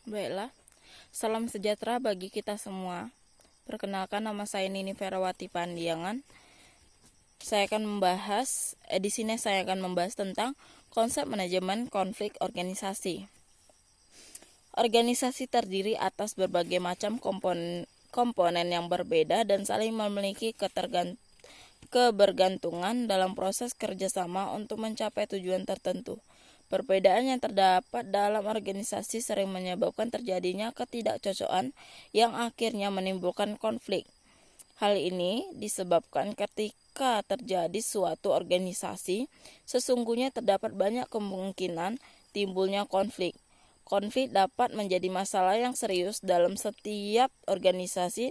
Baiklah, salam sejahtera bagi kita semua. Perkenalkan, nama saya Nini Ferawati Pandiangan. Di sini saya akan membahas tentang konsep manajemen konflik organisasi. Organisasi terdiri atas berbagai macam komponen yang berbeda dan saling memiliki kebergantungan dalam proses kerjasama untuk mencapai tujuan tertentu. Perbedaan yang terdapat dalam organisasi sering menyebabkan terjadinya ketidakcocokan yang akhirnya menimbulkan konflik. Hal ini disebabkan ketika terjadi suatu organisasi, sesungguhnya terdapat banyak kemungkinan timbulnya konflik. Konflik dapat menjadi masalah yang serius dalam setiap organisasi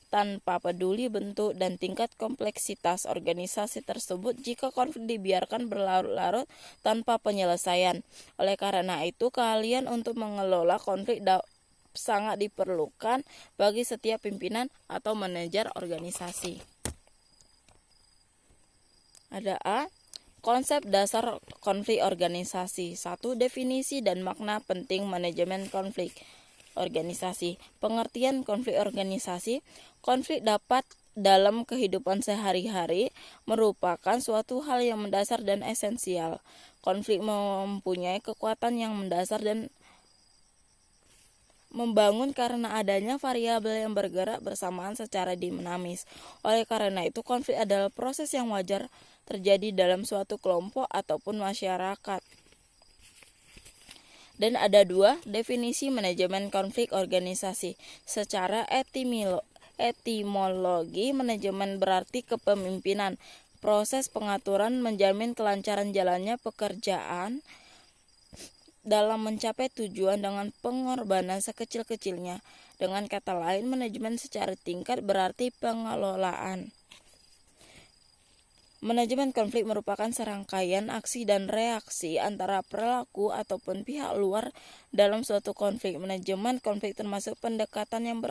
tanpa peduli bentuk dan tingkat kompleksitas organisasi tersebut jika konflik dibiarkan berlarut-larut tanpa penyelesaian. Oleh karena itu, keahlian untuk mengelola konflik sangat diperlukan bagi setiap pimpinan atau manajer organisasi. Ada A. Konsep dasar konflik organisasi. 1. Definisi dan makna penting manajemen konflik organisasi. Pengertian konflik organisasi. Konflik dapat dalam kehidupan sehari-hari merupakan suatu hal yang mendasar dan esensial. Konflik mempunyai kekuatan yang mendasar dan membangun karena adanya variabel yang bergerak bersamaan secara dinamis. Oleh karena itu, konflik adalah proses yang wajar terjadi dalam suatu kelompok ataupun masyarakat. Dan ada 2 definisi manajemen konflik organisasi. Secara etimologi, manajemen berarti kepemimpinan. Proses pengaturan menjamin kelancaran jalannya pekerjaan dalam mencapai tujuan dengan pengorbanan sekecil-kecilnya. Dengan kata lain, manajemen secara tingkat berarti pengelolaan. Manajemen konflik merupakan serangkaian aksi dan reaksi antara pelaku ataupun pihak luar dalam suatu konflik. Manajemen konflik termasuk pendekatan yang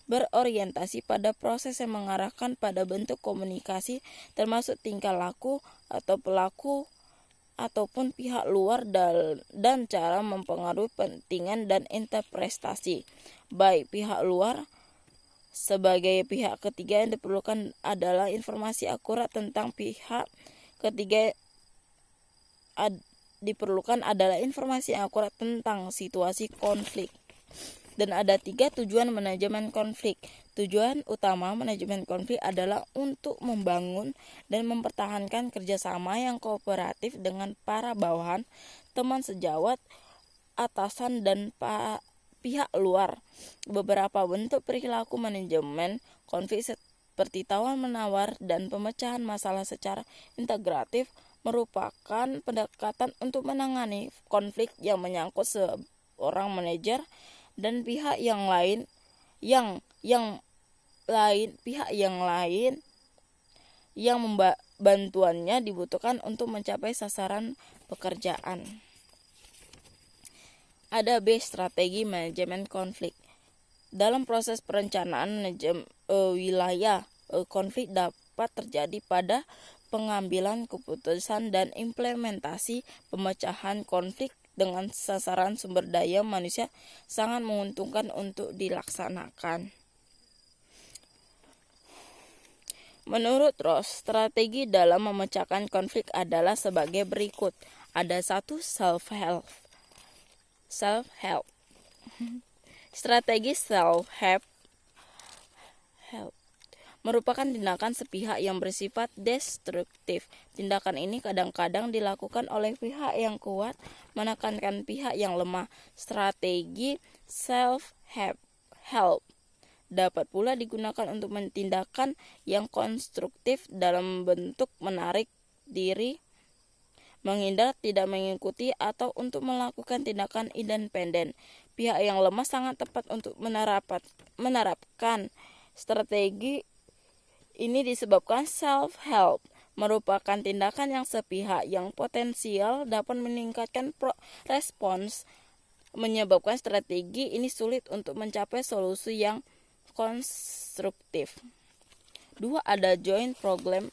berorientasi pada proses yang mengarahkan pada bentuk komunikasi, termasuk tingkah laku atau pelaku ataupun pihak luar dan cara mempengaruhi kepentingan dan interpretasi. Baik pihak luar sebagai pihak ketiga, yang diperlukan adalah informasi akurat tentang pihak ketiga. Diperlukan adalah informasi yang akurat tentang situasi konflik. Dan ada 3 tujuan manajemen konflik. Tujuan utama manajemen konflik adalah untuk membangun dan mempertahankan kerjasama yang kooperatif dengan para bawahan, teman sejawat, atasan, dan pihak luar. Beberapa bentuk perilaku manajemen konflik seperti tawar-menawar dan pemecahan masalah secara integratif merupakan pendekatan untuk menangani konflik yang menyangkut seorang manajer dan pihak yang lain yang bantuannya dibutuhkan untuk mencapai sasaran pekerjaan. Ada B. Strategi manajemen konflik. Dalam proses perencanaan wilayah konflik dapat terjadi pada pengambilan keputusan dan implementasi pemecahan konflik dengan sasaran sumber daya manusia sangat menguntungkan untuk dilaksanakan. Menurut Ross, strategi dalam memecahkan konflik adalah sebagai berikut. Ada 1. Self-help. Strategi self-help merupakan tindakan sepihak yang bersifat destruktif. Tindakan ini kadang-kadang dilakukan oleh pihak yang kuat menekankan pihak yang lemah. Strategi self-help dapat pula digunakan untuk tindakan yang konstruktif dalam bentuk menarik diri, menghindar, tidak mengikuti, atau untuk melakukan tindakan independen. Pihak yang lemah sangat tepat untuk menerapkan strategi ini disebabkan self-help merupakan tindakan yang sepihak yang potensial dapat meningkatkan respons, menyebabkan strategi ini sulit untuk mencapai solusi yang konstruktif. 2. Ada joint problem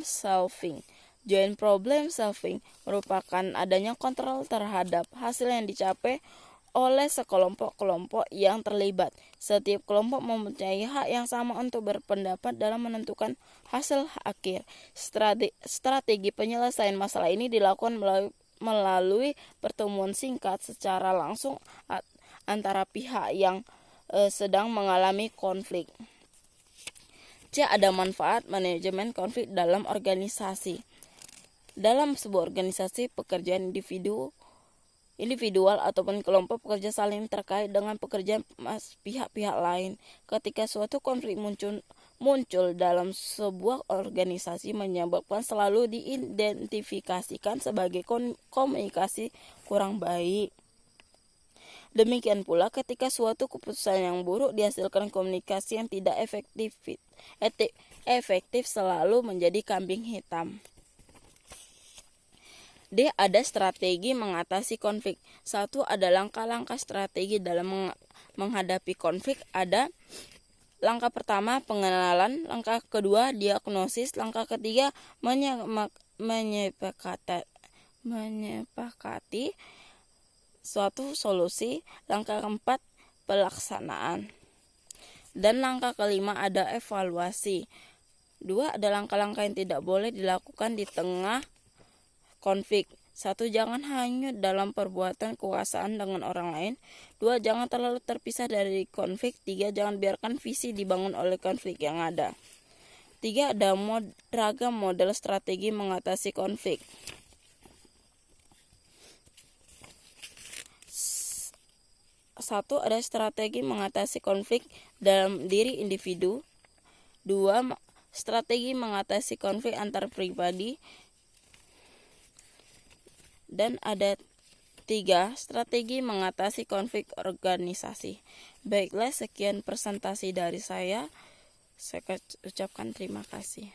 solving. Joint problem solving merupakan adanya kontrol terhadap hasil yang dicapai oleh sekelompok-kelompok yang terlibat. Setiap kelompok mempunyai hak yang sama untuk berpendapat dalam menentukan hasil akhir. Strategi penyelesaian masalah ini dilakukan melalui pertemuan singkat secara langsung antara pihak yang sedang mengalami konflik. C. Ada manfaat manajemen konflik dalam organisasi. Dalam sebuah organisasi, pekerjaan individual ataupun kelompok pekerja saling terkait dengan pekerjaan pihak-pihak lain. Ketika suatu konflik muncul dalam sebuah organisasi, menyebabkan selalu diidentifikasikan sebagai komunikasi kurang baik. Demikian pula ketika suatu keputusan yang buruk dihasilkan komunikasi yang tidak efektif selalu menjadi kambing hitam. D. Ada strategi mengatasi konflik. 1. Ada langkah-langkah strategi dalam menghadapi konflik. Ada langkah pertama, pengenalan. Langkah kedua, diagnosis. Langkah ketiga, menyepakati suatu solusi. Langkah keempat, pelaksanaan. Dan langkah kelima, ada evaluasi. 2. Ada langkah-langkah yang tidak boleh dilakukan di tengah konflik. 1. Jangan hanyut dalam perbuatan kekuasaan dengan orang lain. 2. Jangan terlalu terpisah dari konflik. 3. Jangan biarkan visi dibangun oleh konflik yang ada. 3. Ada ragam model strategi mengatasi konflik. 1. Ada strategi mengatasi konflik dalam diri individu. 2. Strategi mengatasi konflik antar pribadi. Dan ada 3. Strategi mengatasi konflik organisasi. Baiklah, sekian presentasi dari saya. Saya ucapkan terima kasih.